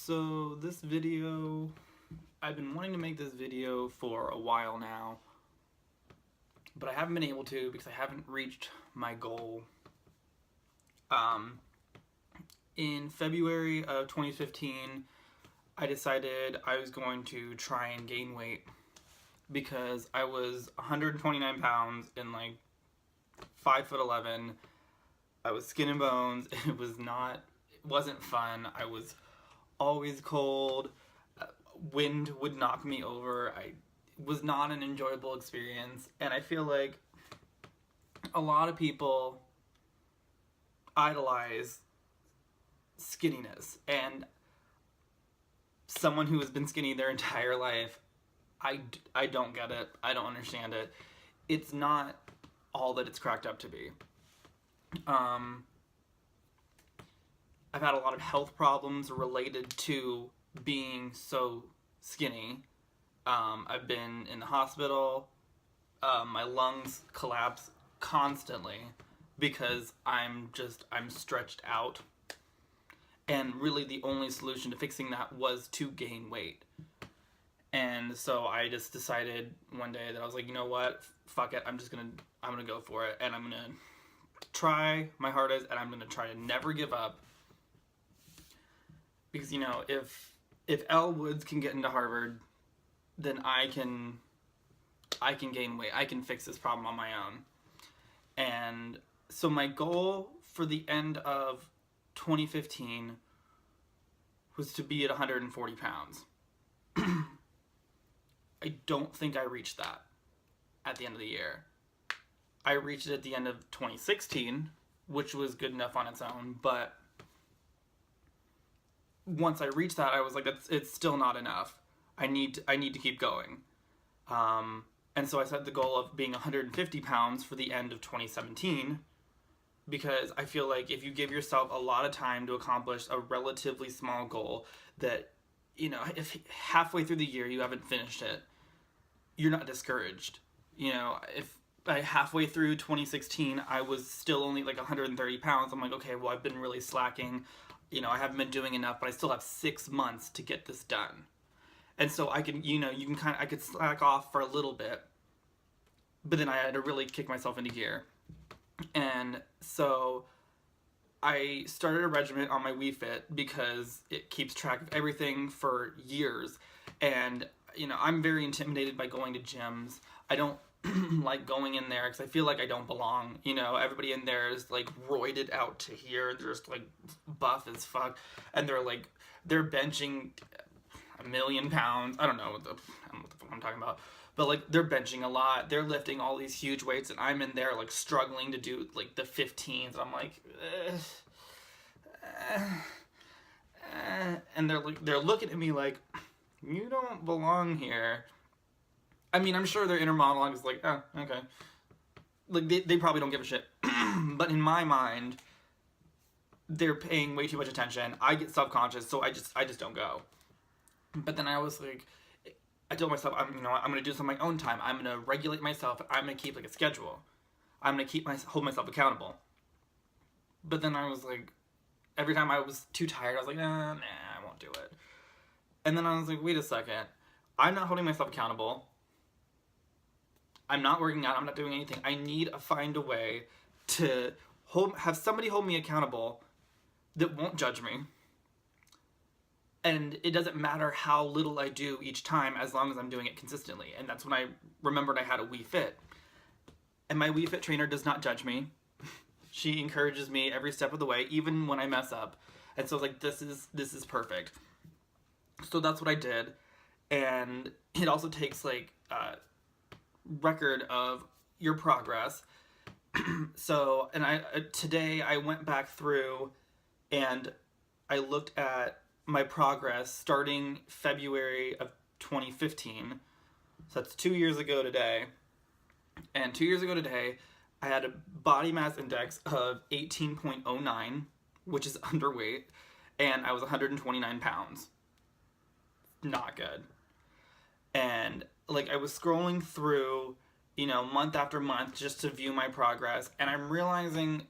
So this video, I've been wanting to make this video for a while now, but I haven't been able to because I haven't reached my goal. In February of 2015, I decided I was going to try and gain weight because I was 129 pounds and like 5'11". I was skin and bones. It wasn't fun. I was always cold. Wind would knock me over. It was not an enjoyable experience, and I feel like a lot of people idolize skinniness, and someone who has been skinny their entire life, I don't get it. I don't understand it. It's not all that it's cracked up to be. I've had a lot of health problems related to being so skinny. I've been in the hospital. My lungs collapse constantly because I'm stretched out. And really the only solution to fixing that was to gain weight. And so I just decided one day that I was like, you know what? Fuck it. I'm gonna go for it, and I'm gonna try my hardest, and I'm gonna try to never give up. Because, you know, if Elle Woods can get into Harvard, then I can gain weight. I can fix this problem on my own. And so my goal for the end of 2015 was to be at 140 pounds. I don't think I reached that at the end of the year. I reached it at the end of 2016, which was good enough on its own, but once I reached that, I was like, it's still not enough. I need to keep going. And so I set the goal of being 150 pounds for the end of 2017, because I feel like if you give yourself a lot of time to accomplish a relatively small goal, that, you know, if halfway through the year you haven't finished it, you're not discouraged. You know, if by halfway through 2016 I was still only like 130 pounds, I'm like, okay, well, I've been really slacking. You know, I haven't been doing enough, but I still have 6 months to get this done. And so I can, you know, I could slack off for a little bit, but then I had to really kick myself into gear. And so I started a regimen on my Wii Fit because it keeps track of everything for years. And, you know, I'm very intimidated by going to gyms. I don't like going in there because I feel like I don't belong. You know, everybody in there is like roided out to here. They're just like buff as fuck, and they're benching 1,000,000 pounds. I don't know what the fuck I'm talking about, but like they're benching a lot. They're lifting all these huge weights, and I'm in there like struggling to do like the 15s. I'm like, and they're looking at me like, you don't belong here. I mean, I'm sure their inner monologue is like, oh, okay. Like, they probably don't give a shit. But in my mind, they're paying way too much attention. I get self-conscious, so I just don't go. But then I was like, I told myself, I'm going to do this on my own time. I'm going to regulate myself. I'm going to keep, like, a schedule. I'm going to hold myself accountable. But then I was like, every time I was too tired, I was like, nah, I won't do it. And then I was like, wait a second. I'm not holding myself accountable. I'm not working out. I'm not doing anything. I need to find a way to have somebody hold me accountable that won't judge me. And it doesn't matter how little I do each time as long as I'm doing it consistently. And that's when I remembered I had a Wii Fit. And my Wii Fit trainer does not judge me. She encourages me every step of the way, even when I mess up. And so I was like, this is perfect. So that's what I did. And it also takes like record of your progress. So, and today I went back through and I looked at my progress starting February of 2015. So that's 2 years ago today. And 2 years ago today, I had a body mass index of 18.09, which is underweight, and I was 129 pounds. Not good. And like I was scrolling through, you know, month after month just to view my progress, and I'm realizing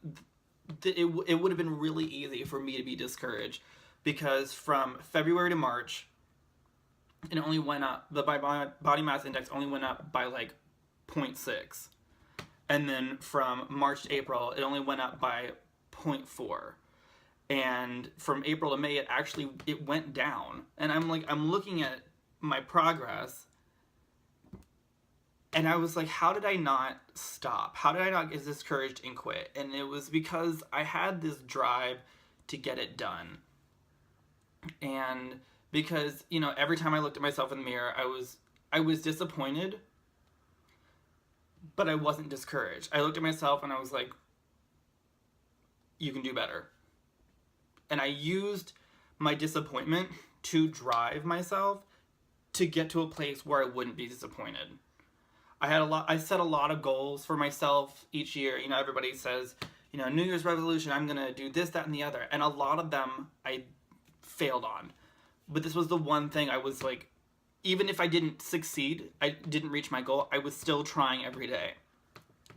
that it would have been really easy for me to be discouraged because from February to March, it only went up, the body mass index only went up by like 0.6. And then from March to April, it only went up by 0.4. And from April to May, it went down. And I'm looking at my progress, and I was like, how did I not stop? How did I not get discouraged and quit? And it was because I had this drive to get it done. And because, you know, every time I looked at myself in the mirror, I was disappointed, but I wasn't discouraged. I looked at myself and I was like, you can do better. And I used my disappointment to drive myself to get to a place where I wouldn't be disappointed. I set a lot of goals for myself each year. You know, everybody says, you know, New Year's resolution, I'm going to do this, that, and the other. And a lot of them I failed on. But this was the one thing I was like, even if I didn't succeed, I didn't reach my goal, I was still trying every day.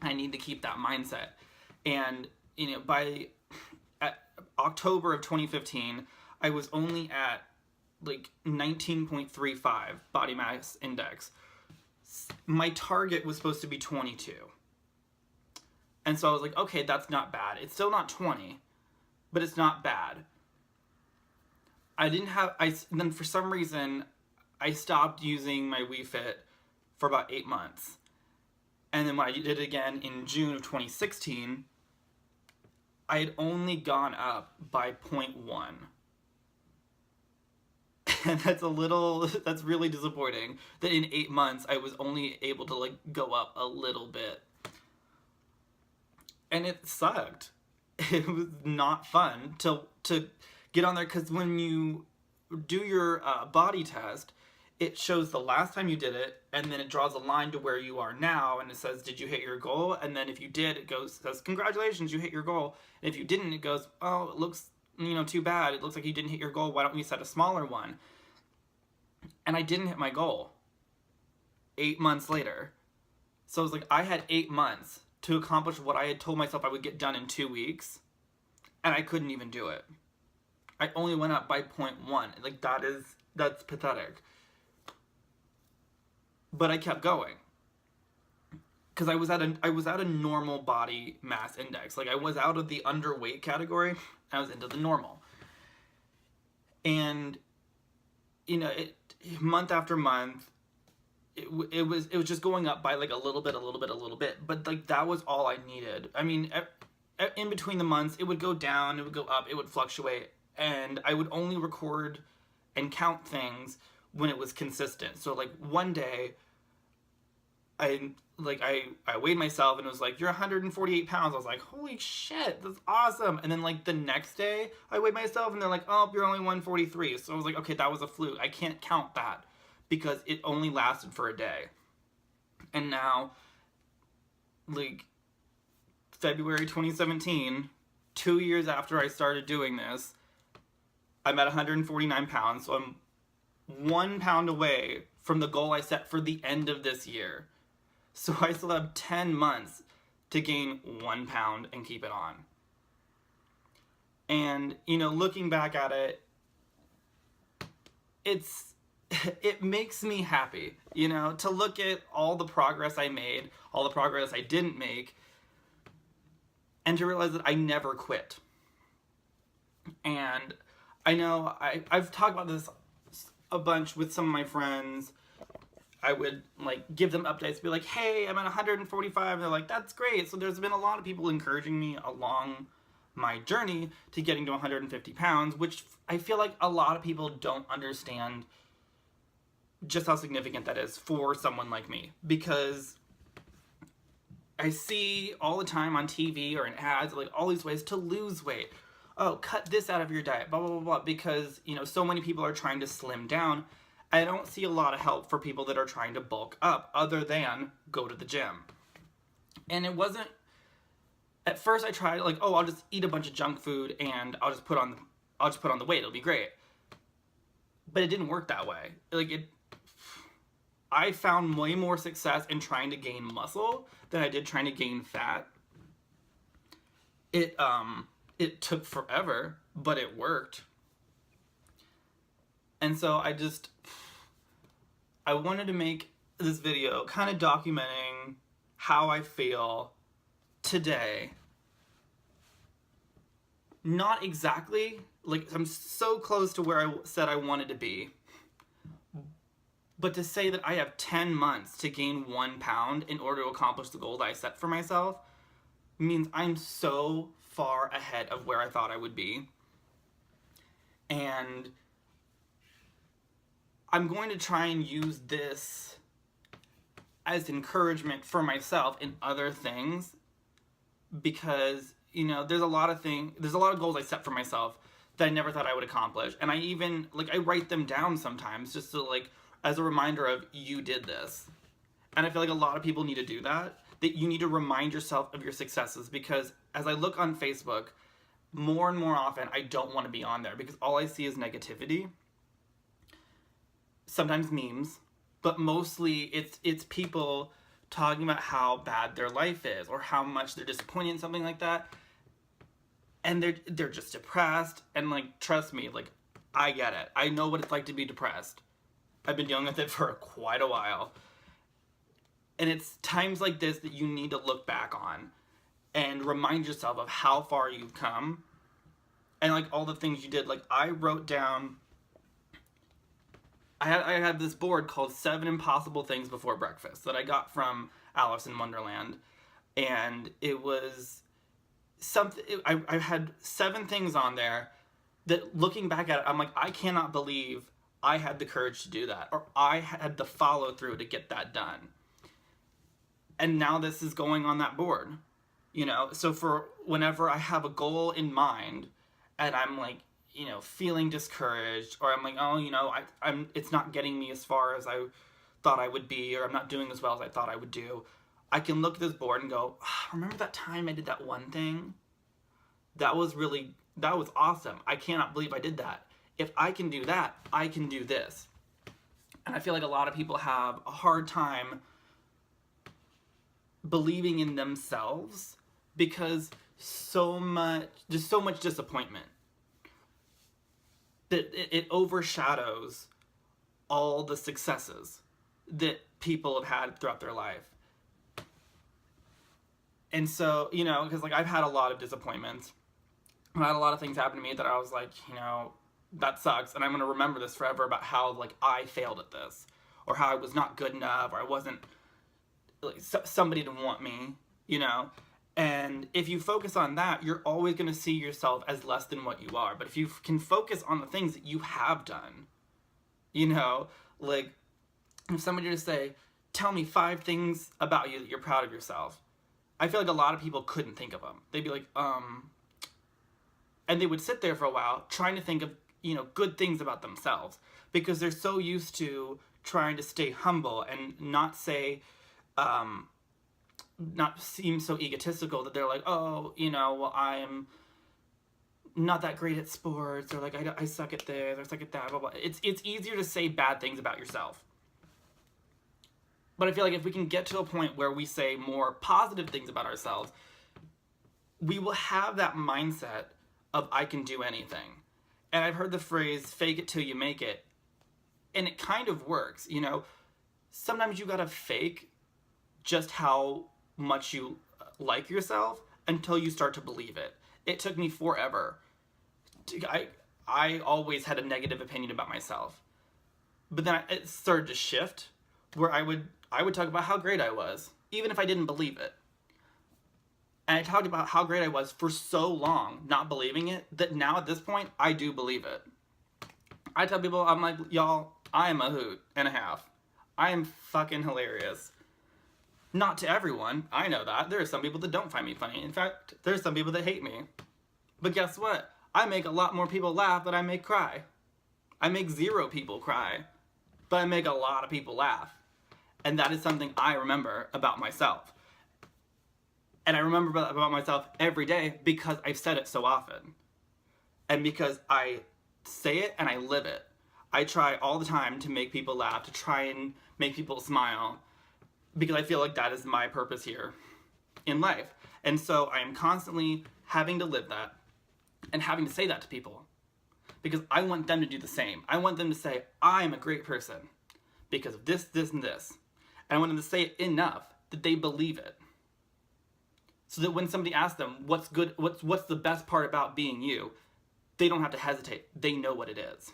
I need to keep that mindset. And, you know, by October of 2015, I was only at like 19.35 body mass index. My target was supposed to be 22. And so I was like, okay, that's not bad. It's still not 20, but it's not bad. Then for some reason, I stopped using my Wii Fit for about 8 months. And then when I did it again in June of 2016, I had only gone up by 0.1. And that's really disappointing that in 8 months I was only able to like go up a little bit. And it sucked. It was not fun to get on there, because when you do your body test, it shows the last time you did it, and then it draws a line to where you are now, and it says, did you hit your goal? And then if you did, it says, congratulations, you hit your goal. And if you didn't, it goes, oh, it looks, you know, too bad. It looks like you didn't hit your goal. Why don't we set a smaller one? And I didn't hit my goal 8 months later. So I was like, I had 8 months to accomplish what I had told myself I would get done in 2 weeks, and I couldn't even do it. I only went up by 0.1. Like, that's pathetic. But I kept going, because I was at a normal body mass index. Like, I was out of the underweight category, I was into the normal. And, you know, month after month, it was just going up by like a little bit. But like, that was all I needed. I mean, in between the months, it would go down, it would go up, it would fluctuate, and I would only record and count things when it was consistent. So like one day, I weighed myself and it was like, you're 148 pounds. I was like, holy shit, that's awesome. And then like the next day, I weighed myself and they're like, oh, you're only 143. So I was like, okay, that was a fluke. I can't count that because it only lasted for a day. And now, like, February 2017, 2 years after I started doing this, I'm at 149 pounds. So I'm 1 pound away from the goal I set for the end of this year. So I still have 10 months to gain 1 pound and keep it on. And, you know, looking back at it, it makes me happy, you know, to look at all the progress I made, all the progress I didn't make, and to realize that I never quit. And I know I've talked about this a bunch with some of my friends. I would like give them updates, be like, hey, I'm at 145. And they're like, that's great. So there's been a lot of people encouraging me along my journey to getting to 150 pounds, which I feel like a lot of people don't understand just how significant that is for someone like me. Because I see all the time on TV or in ads, like all these ways to lose weight. Oh, cut this out of your diet, blah, blah, blah, blah. Because, you know, so many people are trying to slim down. I don't see a lot of help for people that are trying to bulk up other than go to the gym. And it wasn't, at first I tried like, oh, I'll just eat a bunch of junk food and I'll just put on the weight. It'll be great. But it didn't work that way. I found way more success in trying to gain muscle than I did trying to gain fat. It took forever, but it worked. And so I wanted to make this video kind of documenting how I feel today. Not exactly, like, I'm so close to where I said I wanted to be. But to say that I have 10 months to gain 1 pound in order to accomplish the goal that I set for myself means I'm so far ahead of where I thought I would be. And I'm going to try and use this as encouragement for myself in other things, because, you know, there's a lot of goals I set for myself that I never thought I would accomplish. And I even, like, I write them down sometimes just to, like, as a reminder of, you did this. And I feel like a lot of people need to do that you need to remind yourself of your successes, because as I look on Facebook, more and more often, I don't want to be on there because all I see is negativity. Sometimes memes, but mostly it's people talking about how bad their life is or how much they're disappointed in something like that. And they're just depressed, and, like, trust me, like, I get it. I know what it's like to be depressed. I've been dealing with it for quite a while. And it's times like this that you need to look back on and remind yourself of how far you've come and, like, all the things you did. Like, I wrote down, I had this board called 7 Impossible Things Before Breakfast that I got from Alice in Wonderland. And it was something, I had 7 things on there that, looking back at it, I'm like, I cannot believe I had the courage to do that, or I had the follow through to get that done. And now this is going on that board, you know? So for whenever I have a goal in mind and I'm, like, you know, feeling discouraged, or I'm like, oh, you know, it's not getting me as far as I thought I would be, or I'm not doing as well as I thought I would do, I can look at this board and go, oh, remember that time I did that one thing? That was awesome. I cannot believe I did that. If I can do that, I can do this. And I feel like a lot of people have a hard time believing in themselves because there's so much disappointment that it overshadows all the successes that people have had throughout their life. And so, you know, because, like, I've had a lot of disappointments. I had a lot of things happen to me that I was like, you know, that sucks, and I'm going to remember this forever about how, like, I failed at this, or how I was not good enough, or I wasn't, like, somebody didn't want me, you know? And if you focus on that, you're always going to see yourself as less than what you are. But if you can focus on the things that you have done, you know, like, if somebody were to say, tell me 5 things about you that you're proud of yourself, I feel like a lot of people couldn't think of them. They'd be like, and they would sit there for a while trying to think of, you know, good things about themselves, because they're so used to trying to stay humble and not say, not seem so egotistical that they're like, oh, you know, well, I'm not that great at sports, or, like, I suck at this, or I suck at that, blah, blah. It's easier to say bad things about yourself. But I feel like if we can get to a point where we say more positive things about ourselves, we will have that mindset of, I can do anything. And I've heard the phrase, fake it till you make it. And it kind of works, you know. Sometimes you gotta fake just how much you like yourself until you start to believe it. It took me forever. I always had a negative opinion about myself. But then it started to shift, where I would talk about how great I was, even if I didn't believe it. And I talked about how great I was for so long, not believing it, that now at this point, I do believe it. I tell people, I'm like, y'all, I am a hoot and a half. I am fucking hilarious. Not to everyone, I know that. There are some people that don't find me funny. In fact, there's some people that hate me. But guess what? I make a lot more people laugh than I make cry. I make 0 people cry, but I make a lot of people laugh. And that is something I remember about myself. And I remember about myself every day because I've said it so often. And because I say it and I live it. I try all the time to make people laugh, to try and make people smile, because I feel like that is my purpose here in life. And so I am constantly having to live that and having to say that to people. because I want them to do the same. I want them to say, I'm a great person because of this, this, and this. And I want them to say it enough that they believe it. So that when somebody asks them, what's the best part about being you, they don't have to hesitate. They know what it is.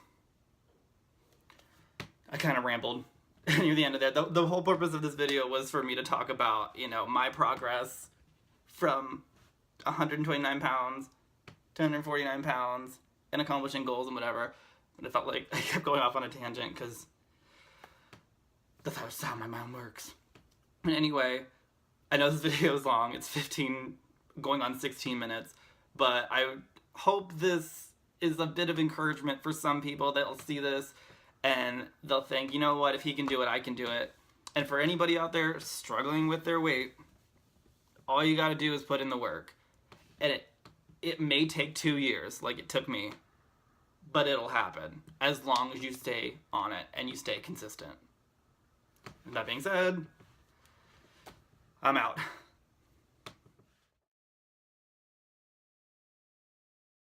I kind of rambled near the end of that. The whole purpose of this video was for me to talk about, my progress from 129 pounds to 149 pounds and accomplishing goals and whatever. But it felt like I kept going off on a tangent because that's how my mind works. But anyway, I know this video is long. It's 15, going on 16 minutes. But I hope this is a bit of encouragement for some people that'll see this and they'll think, you know what, if he can do it, I can do it. And for anybody out there struggling with their weight, all you gotta do is put in the work. And it may take 2 years, like it took me, but it'll happen as long as you stay on it and you stay consistent. That being said, I'm out.